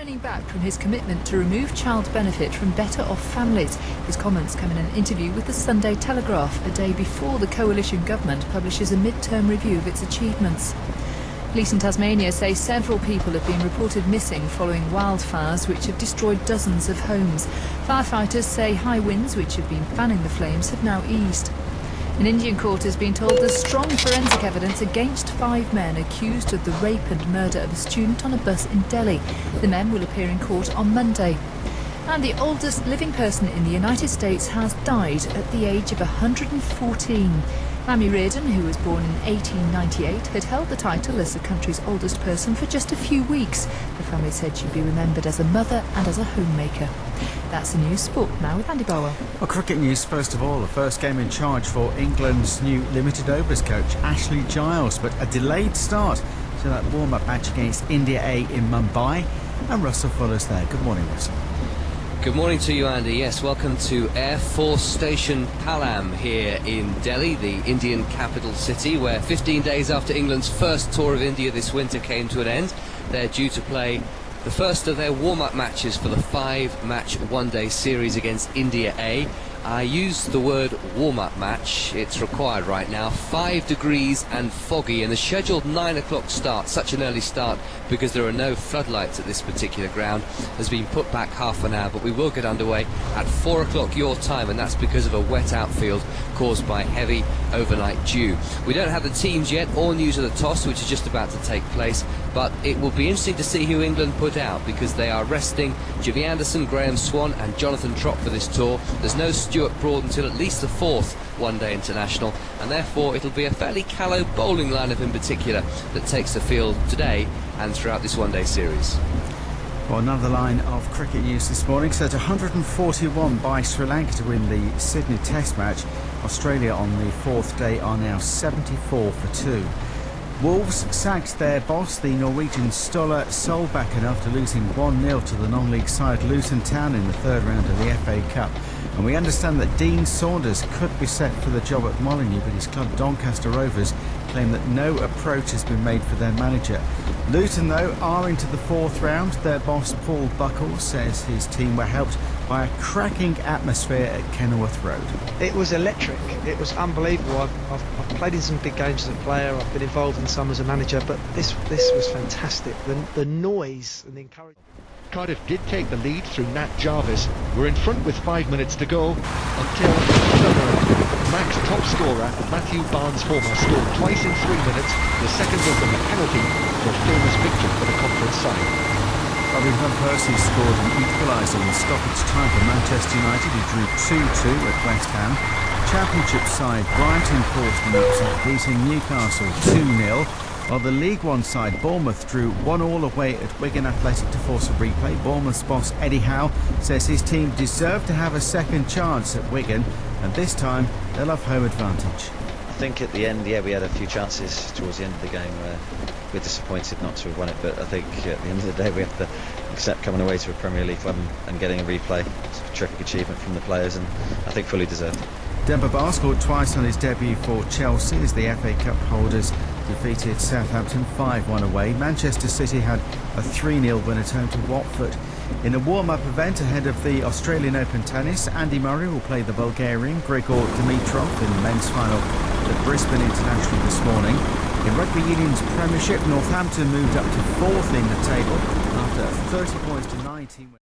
turning back from his commitment to remove child benefit from better-off families. His comments come in an interview with the Sunday Telegraph, a day before the coalition government publishes a mid-term review of its achievements. Police in Tasmania say several people have been reported missing following wildfires which have destroyed dozens of homes. Firefighters say high winds which have been fanning the flames have now eased. An Indian court has been told there's strong forensic evidence against 5 men accused of the rape and murder of a student on a bus in Delhi. The men will appear in court on Monday. And the oldest living person in the United States has died at the age of 114. Mammy Reardon, who was born in 1898, had held the title as the country's oldest person for just a few weeks. The family said she'd be remembered as a mother and as a homemaker. That's the news. Sport now with Andy Barwell. Well, cricket news first of all. The first game in charge for England's new limited overs coach, Ashley Giles, but a delayed start to that warm-up match against India A in Mumbai. And Russell Fuller's there. Good morning, Russell. Good morning to you, Andy. Yes, welcome to Air Force Station Palam here in Delhi, the Indian capital city, where 15 days after England's first tour of India this winter came to an end, they're due to play the first of their warm-up matches for the 5-match one-day series against India A. I use the word warm-up match. It's required right now. 5 degrees and foggy, and the scheduled 9 o'clock start, such an early start because there are no floodlights at this particular ground, has been put back half an hour, but we will get underway at 4 o'clock your time, and that's because of a wet outfield caused by heavy overnight dew. We don't have the teams yet or news of the toss, which is just about to take place, but it will be interesting to see who England put out, because they are resting Jimmy Anderson, Graham Swan and Jonathan Trott for this tour. There's no Stuart Broad until at least the 4th one-day international, and therefore it'll be a fairly callow bowling lineup in particular that takes the field today and throughout this one-day series. Well, another line of cricket news this morning. Set 141 by Sri Lanka to win the Sydney Test match. Australia on the 4th day are now 74 for 2. Wolves sacked their boss, the Norwegian Ståle Solbakken, after losing 1-0 to the non-league side Luton Town in the 3rd round of the FA Cup. And we understand that Dean Saunders could be set for the job at Molineux, but his club Doncaster Rovers claim that no approach has been made for their manager. Luton, though, are into the 4th round. Their boss Paul Buckles says his team were helped by a cracking atmosphere at Kenilworth Road. It was electric. It was unbelievable. I've played in some big games as a player. I've been involved in some as a manager, but this was fantastic. The noise and the encouragement. Cardiff did take the lead through Nat Jarvis. We're in front with 5 minutes to go until Max top scorer Matthew Barnes-Former scored twice in 3 minutes, the second was a penalty for a famous victory for the conference side. Robin Van Persie scored an equaliser in stoppage time for Manchester United, who drew 2-2 at West Ham. Championship side Brighton forced an upset, beating Newcastle 2-0. While the League One side Bournemouth drew 1-1 away at Wigan Athletic to force a replay. Bournemouth's boss Eddie Howe says his team deserved to have a second chance at Wigan, and this time they'll have home advantage. I think at the end, yeah, we had a few chances towards the end of the game where we're disappointed not to have won it, but I think at the end of the day we have to accept coming away to a Premier League club and getting a replay. It's a terrific achievement from the players, and I think fully deserved. Demba Ba scored twice on his debut for Chelsea as the FA Cup holders defeated Southampton 5-1 away. Manchester City had a 3-0 win at home to Watford. In a warm-up event ahead of the Australian Open tennis, Andy Murray will play the Bulgarian Grigor Dimitrov in the men's final at Brisbane International this morning. In Rugby Union's Premiership, Northampton moved up to 4th in the table after a 30 points to 19.